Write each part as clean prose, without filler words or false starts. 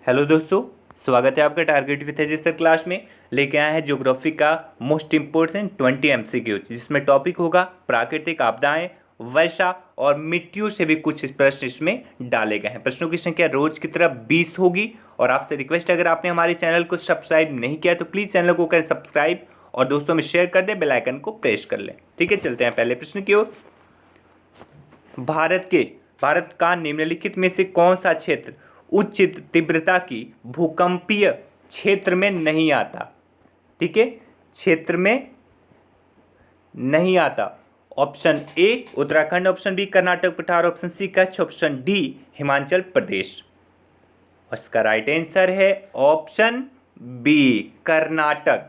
Hello दोस्तों, स्वागत है आपका टारगेट विथ रजिस्टर क्लास में। लेके आए हैं ज्योग्राफी का मोस्ट इम्पोर्टेंट 20 एमसीक्यू, जिसमें टॉपिक होगा प्राकृतिक आपदाएं, वर्षा और मिट्टियों से भी कुछ प्रश्न इसमें डाले गए हैं। प्रश्नों की संख्या रोज की तरह 20 होगी। और आपसे रिक्वेस्ट, अगर आपने हमारे चैनल को सब्सक्राइब नहीं किया तो प्लीज़ चैनल को करें सब्सक्राइब और दोस्तों में शेयर कर दें, बेल आइकन को प्रेस कर लें। ठीक है, चलते हैं पहले प्रश्न की ओर। भारत का निम्नलिखित में से कौन सा क्षेत्र उच्च तीव्रता की भूकंपीय क्षेत्र में नहीं आता? ठीक है, क्षेत्र में नहीं आता। Option A Uttarakhand, option B Karnataka पठार, option C Kutch, option D Himachal Pradesh. और इसका राइट आंसर है ऑप्शन बी कर्नाटक।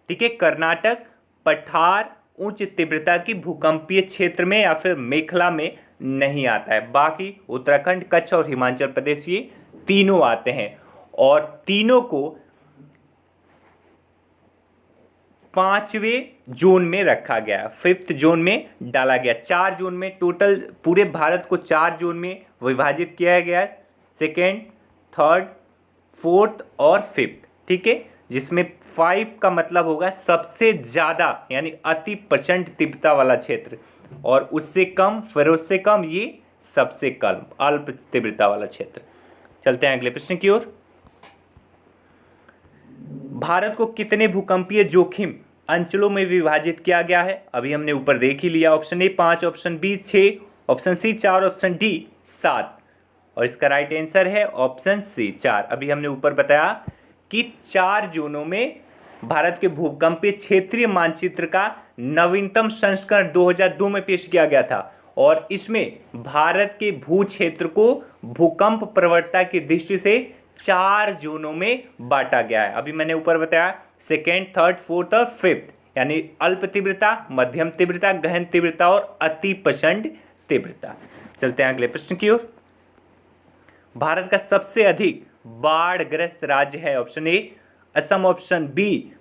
ठीक है, कर्नाटक पठार उच्च तीव्रता की भूकंपीय क्षेत्र में या फिर मेखला में नहीं आता है। बाकी उत्तराखंड, कच्छ और हिमाचल प्रदेश ये तीनों आते हैं। और तीनों को 5वें जोन में रखा गया, 5th जोन में डाला गया। 4 जोन में, टोटल पूरे भारत को 4 जोन में विभाजित किया गया, सेकेंड, थर्ड, फोर्थ और फिफ्थ। ठीक है, जिसमें 5 का मतलब होगा सबसे ज्यादा यानी अति प्रचंड तीव्रता वाला क्षेत्र, और उससे कम, फिर उससे कम, ये सबसे कम अल्प तीव्रता वाला क्षेत्र। चलते हैं अगले प्रश्न की ओर। भारत को कितने भूकंपीय जोखिम अंचलों में विभाजित किया गया है? अभी हमने ऊपर देख ही लिया। Option A 5, option B 6, option C 4, option D 7। और इसका राइट आंसर है ऑप्शन सी 4। अभी हमने ऊपर बताया कि 4 जोनों में भारत के भूकंपीय क्षेत्रीय मानचित्र का नवीनतम संस्करण 2002 में पेश किया गया था। और इसमें भारत के भू क्षेत्र को भूकंप प्रवणता की दृष्टि से 4 जोनों में बांटा गया है। अभी मैंने ऊपर बताया सेकेंड, थर्ड, फोर्थ और फिफ्थ, यानी अल्प तीव्रता, मध्यम तीव्रता, गहन तीव्रता और अति प्रचंड तीव्रता। चलते हैं अगले प्रश्न की ओर। भारत का सबसे अधिक बाढ़ग्रस्त राज्य है? Option A Assam, option B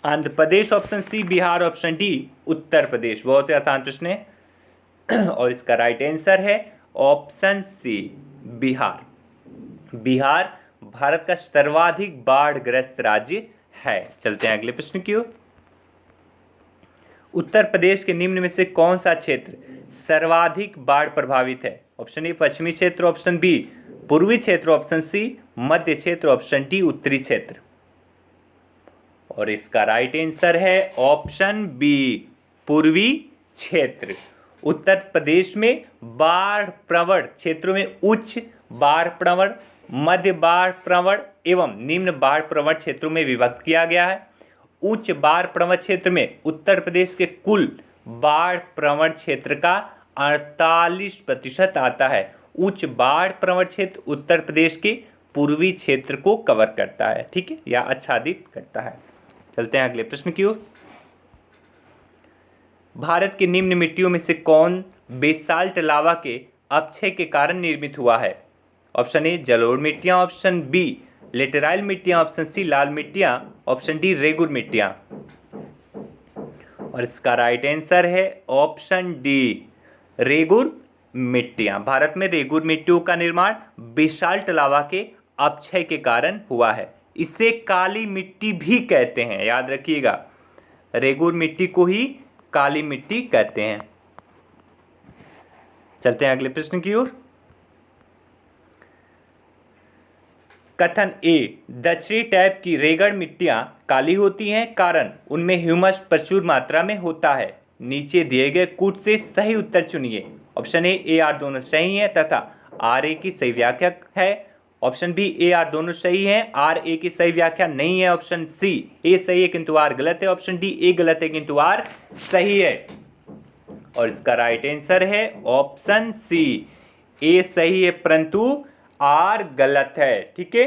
Andhra Pradesh, option C Bihar, option D Uttar Pradesh. बहुत ही आसान प्रश्न है और इसका राइट आंसर है ऑप्शन सी बिहार। बिहार भारत का सर्वाधिक बाढ़ग्रस्त राज्य है। चलते हैं अगले प्रश्न की ओर। उत्तर प्रदेश के निम्न में से कौन सा क्षेत्र सर्वाधिक बाढ़ प्रभावित है? ऑप्शन ए पश्चिमी क्षेत्र, ऑप्शन बी पूर्वी क्षेत्र, ऑप्शन सी मध्य क्षेत्र, ऑप्शन डी उत्तरी क्षेत्र। और इसका राइट आंसर है ऑप्शन बी पूर्वी क्षेत्र। उत्तर प्रदेश में बाढ़ प्रवण क्षेत्रों में उच्च बाढ़ प्रवण, मध्य बाढ़ प्रवण एवं निम्न बाढ़ प्रवण क्षेत्रों में विभक्त किया गया है। उच्च बाढ़ प्रवण क्षेत्र में उत्तर प्रदेश के कुल बाढ़ प्रवण क्षेत्र का 48% आता है। उच्च बाढ़ प्रवण क्षेत्र उत्तर प्रदेश के पूर्वी क्षेत्र को कवर करता है, ठीक है, या आच्छादित करता है। चलते हैं अगले प्रश्न की ओर। भारत के निम्न मिट्टियों में से कौन बेसाल्ट लावा के अपक्षय के कारण निर्मित हुआ है? ऑप्शन ए जलोढ़ मिट्टियां, ऑप्शन बी लेटेराइल मिट्टियां, ऑप्शन सी लाल मिट्टियां, ऑप्शन डी रेगुर मिट्टियां। और इसका राइट आंसर है ऑप्शन डी रेगुर मिट्टियां। भारत में रेगुर मिट्टियों का निर्माण बेसाल्ट लावा के अपक्षय के कारण हुआ है। इसे काली मिट्टी भी कहते हैं, याद रखिएगा, रेगुर मिट्टी को ही काली मिट्टी कहते हैं। चलते हैं अगले प्रश्न की ओर। कथन ए दक्षिणी टाइप की रेगड़ मिट्टियां काली होती हैं, कारण उनमें ह्यूमस प्रचुर मात्रा में होता है। नीचे दिए गए कूट से सही उत्तर चुनिए। ऑप्शन ए आर दोनों सही हैं तथा आर ए की सही व्याख्या है। ऑप्शन बी ए आर दोनों सही हैं, आर ए की सही व्याख्या नहीं है। ऑप्शन सी ए सही है किंतु आर गलत है। ऑप्शन डी ए गलत है किंतु आर सही है। और इसका राइट आंसर है ऑप्शन सी ए सही है परंतु आर गलत है। ठीक है,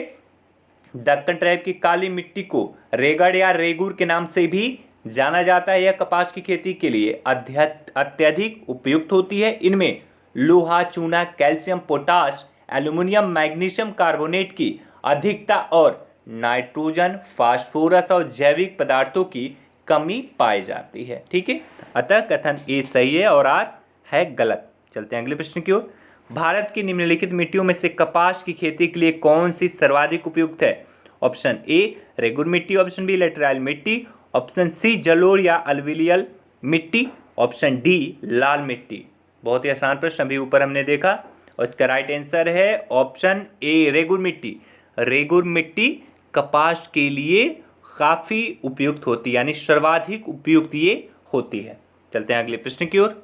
दक्कन ट्राइब की काली मिट्टी को रेगड़ या रेगुर के नाम से भी जाना जाता है। यह कपास की खेती के लिए अत्यधिक उपयुक्त होती है। इनमें लोहा, चूना, calcium, potash, aluminium, magnesium carbonate की अधिकता और नाइट्रोजन, फास्फोरस और जैविक पदार्थों की कमी पाई जाती है। ठीक है, अतः कथन ए सही है और आर है गलत। चलते हैं अगले प्रश्न की ओर। भारत की निम्नलिखित मिट्टियों में से कपास की खेती के लिए कौन सी सर्वाधिक उपयुक्त है? ऑप्शन ए रेगुर मिट्टी, ऑप्शन बी लेटराइल मिट्टी, ऑप्शन सी जलोढ़ या अलविलियल मिट्टी, ऑप्शन डी लाल मिट्टी। बहुत ही आसान प्रश्न अभी ऊपर हमने देखा और इसका राइट आंसर है ऑप्शन ए रेगुर मिट्टी। रेगुर मिट्टी कपास के लिए काफी उपयुक्त होती है, यानी सर्वाधिक उपयुक्त ये होती है। चलते हैं अगले प्रश्न की ओर।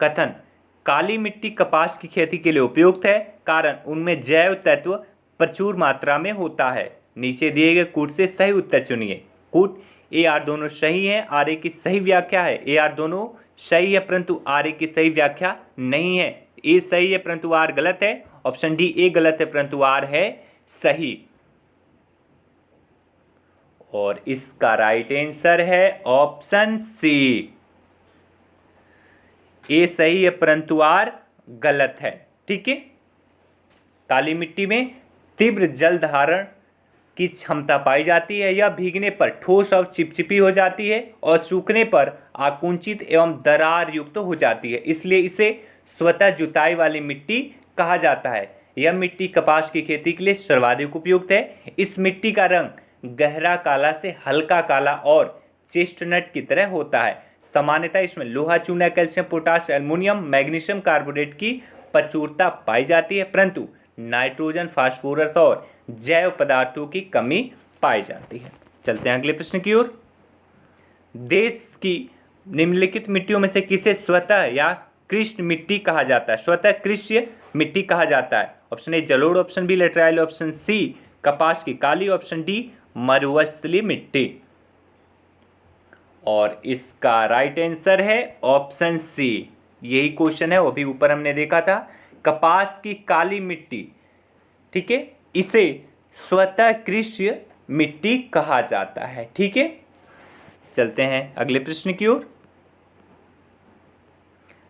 कथन काली मिट्टी कपास की खेती के लिए उपयुक्त है कारण उनमें जैव तत्व प्रचुर मात्रा में होता है। नीचे दिए गए कूट से सही उत्तर चुनिए। कूट ए आर दोनों सही है, आर ए की सही व्याख्या है। ए आर दोनों सही है परंतु आर ए की सही व्याख्या नहीं है। ए सही है परंतु आर गलत है। ऑप्शन डी ए गलत है परंतु आर है सही। और इसका राइट आंसर है ऑप्शन सी, ए सही है परंतु आर गलत है। ठीक है। काली मिट्टी में तीव्र जल धारण की क्षमता पाई जाती है। यह भीगने पर ठोस और चिपचिपी हो जाती है और सूखने पर आकुंचित एवं दरार युक्त हो जाती है, इसलिए इसे स्वतः जुताई वाली मिट्टी कहा जाता है। यह मिट्टी कपास की खेती के लिए सर्वाधिक उपयुक्त है। इस मिट्टी का रंग गहरा काला से हल्का काला और चेस्टनट की तरह होता है। सामान्यतः इसमें लोहा, चूना, calcium, potash, aluminium, magnesium carbonate की प्रचुरता पाई जाती है परंतु नाइट्रोजन, फास्फोरस और जैव पदार्थों की कमी पाई जाती है। चलते हैं अगले प्रश्न की ओर। देश की निम्नलिखित मिट्टियों में से किसे स्वतः या कृष्ण मिट्टी कहा जाता है? स्वतः कृष्ण मिट्टी कहा जाता है। ऑप्शन ए जलोढ़, ऑप्शन बी लेटराइल, ऑप्शन सी कपास की काली, ऑप्शन डी मरुस्थलीय मिट्टी। और इसका राइट आंसर है ऑप्शन सी। यही क्वेश्चन है, वो भी ऊपर हमने देखा था। कपास की काली मिट्टी, ठीक है, इसे स्वतः कृष्ण मिट्टी कहा जाता है। ठीक है। चलते हैं अगले प्रश्न की ओर।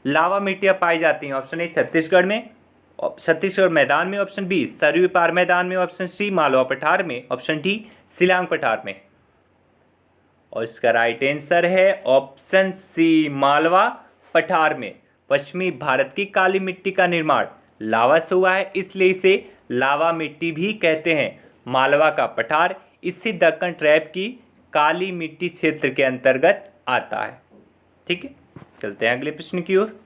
लावा मिट्टियां पाई जाती हैं। ऑप्शन ए छत्तीसगढ़ में, छत्तीसगढ़ मैदान में, ऑप्शन बी सरयू पार मैदान में, ऑप्शन सी मालवा पठार में, ऑप्शन डी शिलांग पठार में। और इसका राइट आंसर है ऑप्शन सी मालवा पठार में। पश्चिमी भारत की काली मिट्टी का निर्माण लावा से हुआ है, इसलिए इसे लावा मिट्टी भी कहते हैं। मालवा का पठार इसी दक्कन ट्रैप की काली मिट्टी क्षेत्र के अंतर्गत आता है। ठीक है। चलते हैं अगले प्रश्न की ओर।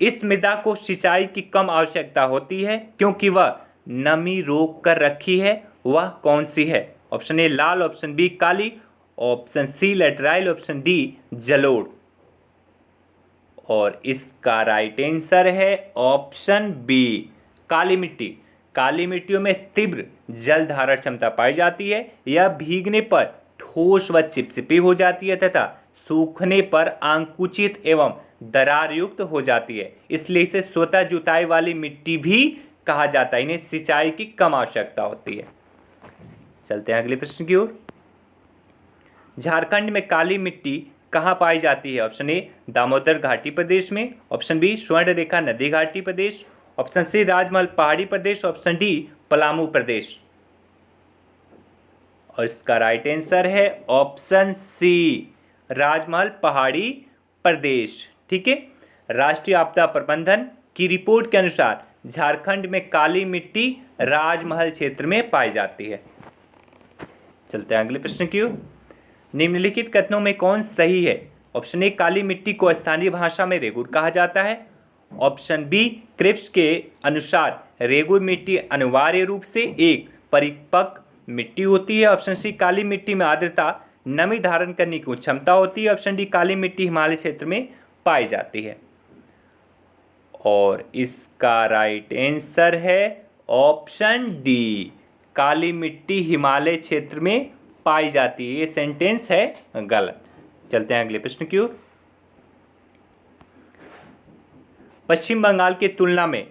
इस मृदा को सिंचाई की कम आवश्यकता होती है क्योंकि वह नमी रोक कर रखी है, वह कौन सी है? ऑप्शन ए लाल, ऑप्शन बी काली, option C laterite, option D जलोढ़। और इसका राइट आंसर है ऑप्शन बी काली मिट्टी। काली मिट्टियों में तीव्र जल धारण क्षमता पाई जाती है। यह भीगने पर ठोस व चिपचिपी हो जाती है तथा सूखने पर आंकुचित एवं दरार युक्त हो जाती है, इसलिए इसे स्वतः जुताई वाली मिट्टी भी कहा जाता है। इन्हें सिंचाई की कम आवश्यकता होती है। चलते हैं अगले प्रश्न की ओर। झारखंड में काली मिट्टी कहाँ पाई जाती है? ऑप्शन ए दामोदर घाटी प्रदेश में, ऑप्शन बी स्वर्ण रेखा नदी घाटी प्रदेश, ऑप्शन सी राजमहल पहाड़ी प्रदेश, ऑप्शन डी पलामू प्रदेश। और इसका राइट आंसर है ऑप्शन सी राजमहल पहाड़ी प्रदेश। ठीक है। राष्ट्रीय आपदा प्रबंधन की रिपोर्ट के अनुसार झारखंड में काली मिट्टी राजमहल क्षेत्र में पाई जाती है। चलते हैं अगले प्रश्न की ओर। निम्नलिखित कथनों में कौन सही है? ऑप्शन ए काली मिट्टी को स्थानीय भाषा में रेगुर कहा जाता है, ऑप्शन बी क्रिप्स के अनुसार रेगुर मिट्टी अनिवार्य रूप से एक परिपक्व मिट्टी होती है, ऑप्शन सी काली मिट्टी में आर्द्रता नमी धारण करने की क्षमता होती है, ऑप्शन डी काली मिट्टी हिमालय क्षेत्र में पाई जाती है। और इसका राइट आंसर है ऑप्शन डी काली मिट्टी हिमालय क्षेत्र में पाई जाती है। ये सेंटेंस है गलत। चलते हैं अगले प्रश्न की ओर। पश्चिम बंगाल की तुलना में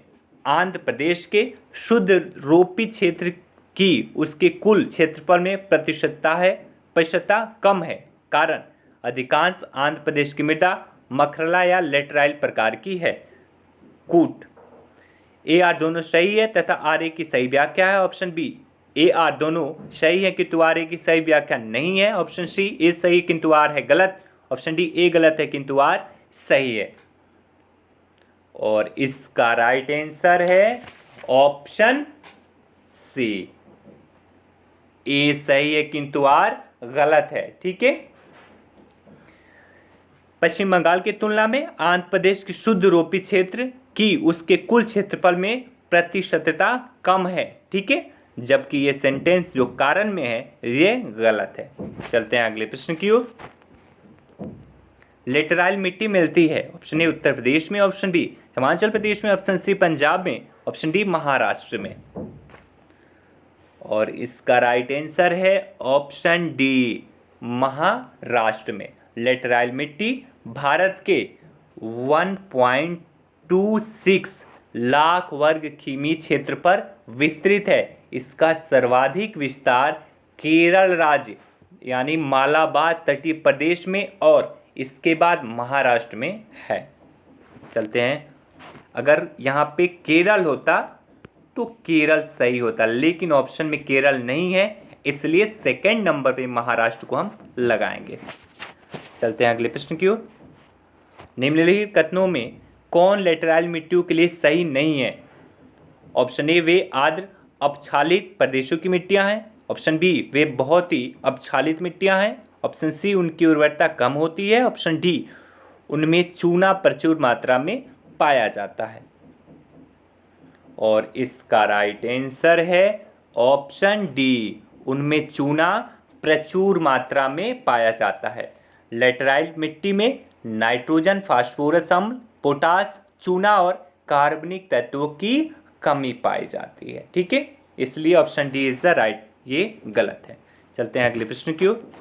आंध्र प्रदेश के शुद्ध रोपी क्षेत्र की उसके कुल क्षेत्रफल में प्रतिशतता कम है। कारण अधिकांश आंध्र प्रदेश की मृदा मखरला या लेटराइल प्रकार की है। कूट ए आर दोनों सही है तथा आर ए की सही व्याख्या है। ऑप्शन बी ए आर दोनों सही है किंतु आर ए की सही व्याख्या नहीं है। ऑप्शन सी ए सही किंतु आर है गलत। ऑप्शन डी ए गलत है किंतु आर सही है। और इसका राइट आंसर है ऑप्शन सी। ए सही है किंतु आर गलत है। ठीक है। पश्चिम बंगाल की तुलना में आंध्र प्रदेश की शुद्ध रोपी क्षेत्र की उसके कुल क्षेत्रफल में प्रतिशतता कम है। ठीक है। जबकि ये सेंटेंस जो कारण में है ये गलत है। चलते हैं अगले प्रश्न की ओर। लेटराइल मिट्टी मिलती है ऑप्शन ए उत्तर प्रदेश में, ऑप्शन बी हिमाचल प्रदेश में, ऑप्शन सी पंजाब में, ऑप्शन डी महाराष्ट्र में। और इसका राइट आंसर है ऑप्शन डी महाराष्ट्र में। लेटराइल मिट्टी भारत के 1.26 लाख वर्ग किमी क्षेत्र पर विस्तृत है। इसका सर्वाधिक विस्तार केरल राज्य यानी मालाबार तटीय प्रदेश में और इसके बाद महाराष्ट्र में है। चलते हैं, अगर यहाँ पे केरल होता तो केरल सही होता, लेकिन ऑप्शन में केरल नहीं है, इसलिए सेकंड नंबर पे महाराष्ट्र को हम लगाएंगे। चलते हैं अगले प्रश्न की ओर। निम्नलिखित कथनों में कौन लेटराइल मिट्टियों के लिए सही नहीं है? ऑप्शन ए वे आर्द्र अपक्षालित प्रदेशों की मिट्टियां हैं, ऑप्शन बी वे बहुत ही अपक्षालित मिट्टियां हैं, ऑप्शन सी उनकी उर्वरता कम होती है, ऑप्शन डी उनमें चूना प्रचुर मात्रा में पाया जाता है। और इसका राइट आंसर है ऑप्शन डी, उनमें चूना प्रचुर मात्रा में पाया जाता है। लेटराइल मिट्टी में नाइट्रोजन, फास्फोरस अम्ल, पोटास, चूना और कार्बनिक तत्वों की कमी पाई जाती है। ठीक है, इसलिए option D is the right, ये गलत है। चलते हैं अगले प्रश्न की ओर।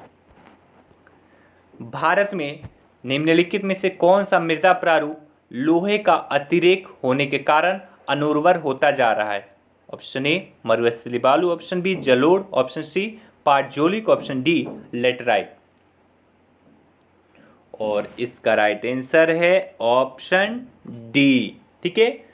भारत में निम्नलिखित में से कौन सा मृदा प्रारूप लोहे का अतिरेक होने के कारण अनुर्वर होता जा रहा है? ऑप्शन ए मरुस्थलीय बालू, ऑप्शन बी जलोढ़, ऑप्शन सी पाटजोलिक, ऑप्शन डी लेटराइट। और इसका राइट आंसर है ऑप्शन डी। ठीक है,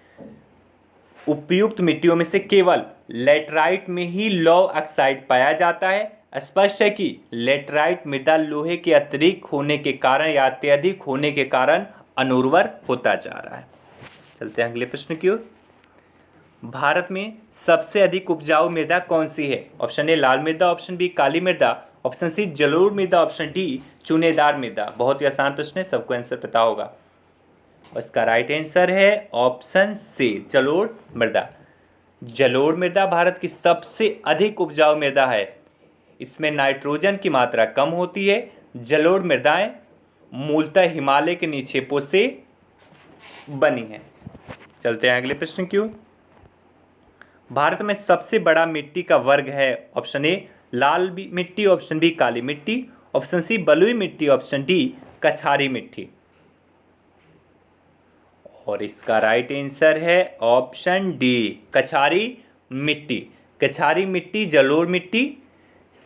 उपयुक्त मिट्टियों में से केवल लेटराइट में ही लौह ऑक्साइड पाया जाता है। स्पष्ट है कि लेटराइट मृदा लोहे के अतिरिक्त होने के कारण या अत्यधिक होने के कारण अनुर्वर होता जा रहा है। चलते हैं अगले प्रश्न की ओर। भारत में सबसे अधिक उपजाऊ मृदा कौन सी है? ऑप्शन ए लाल मृदा, ऑप्शन बी काली मृदा, ऑप्शन सी जलोढ़ मृदा, ऑप्शन डी चूनेदार मृदा। बहुत ही आसान प्रश्न है, सबको आंसर पता होगा। और इसका राइट आंसर है ऑप्शन सी जलोढ़ मृदा। जलोढ़ मृदा भारत की सबसे अधिक उपजाऊ मृदा है। इसमें नाइट्रोजन की मात्रा कम होती है। जलोढ़ मृदाएं मूलतः हिमालय के निक्षेपों से बनी हैं। चलते हैं अगले प्रश्न की ओर। भारत में सबसे बड़ा मिट्टी का वर्ग है। ऑप्शन ए लाल मिट्टी, ऑप्शन बी काली मिट्टी, ऑप्शन सी बलुई मिट्टी, ऑप्शन डी कछारी मिट्टी। और इसका राइट आंसर है ऑप्शन डी कछारी मिट्टी। कछारी मिट्टी जलोढ़ मिट्टी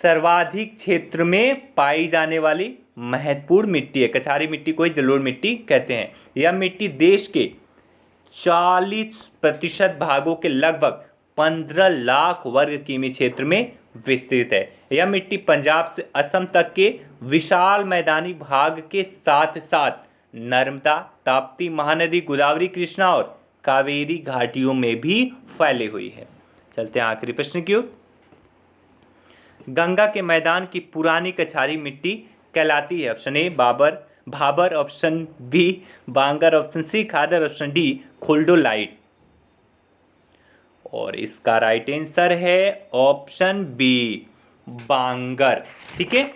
सर्वाधिक क्षेत्र में पाई जाने वाली महत्वपूर्ण मिट्टी है। कछारी मिट्टी को ही जलोढ़ मिट्टी कहते हैं। यह मिट्टी देश के 40% भागों के लगभग 15 लाख वर्ग किमी क्षेत्र में विस्तृत है। यह मिट्टी पंजाब से असम तक के विशाल मैदानी भाग के साथ साथ नर्मदा, ताप्ती, महानदी, गोदावरी, कृष्णा और कावेरी घाटियों में भी फैली हुई है। चलते हैं आखिरी प्रश्न की ओर। गंगा के मैदान की पुरानी कछारी मिट्टी कहलाती है। ऑप्शन ए भाबर, ऑप्शन बी बांगर, ऑप्शन सी खादर, ऑप्शन डी खुल्डोलाइट। और इसका राइट आंसर है ऑप्शन बी बांगर। ठीक है,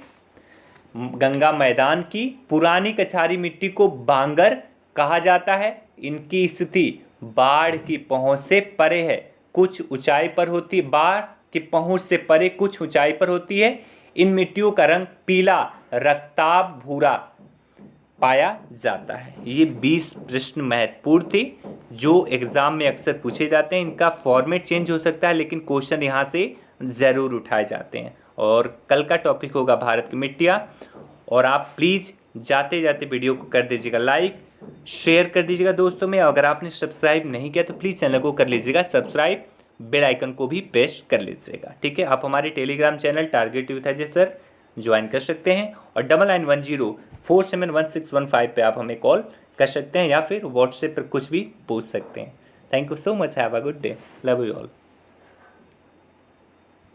गंगा मैदान की पुरानी कछारी मिट्टी को बांगर कहा जाता है। इनकी स्थिति बाढ़ की पहुंच से परे है, कुछ ऊंचाई पर होती है। बाढ़ की पहुंच से परे कुछ ऊंचाई पर होती है। इन मिट्टियों का रंग पीला रक्ताभ भूरा पाया जाता है। ये 20 प्रश्न महत्वपूर्ण थे जो एग्जाम में अक्सर पूछे जाते हैं। इनका फॉर्मेट चेंज हो सकता है, लेकिन क्वेश्चन यहाँ से जरूर उठाए जाते हैं। और कल का टॉपिक होगा भारत की मिट्टियाँ। और आप प्लीज़ जाते जाते वीडियो को कर दीजिएगा लाइक, शेयर कर दीजिएगा दोस्तों में। अगर आपने सब्सक्राइब नहीं किया तो प्लीज़ चैनल को कर लीजिएगा सब्सक्राइब, बेल आइकन को भी प्रेस कर लीजिएगा। ठीक है, आप हमारे Telegram channel target youth sir join कर सकते हैं और 9910471615 पे आप हमें कॉल कर सकते हैं या फिर व्हाट्सएप पर कुछ भी पूछ सकते हैं। Thank you so much, have a good day, love you all.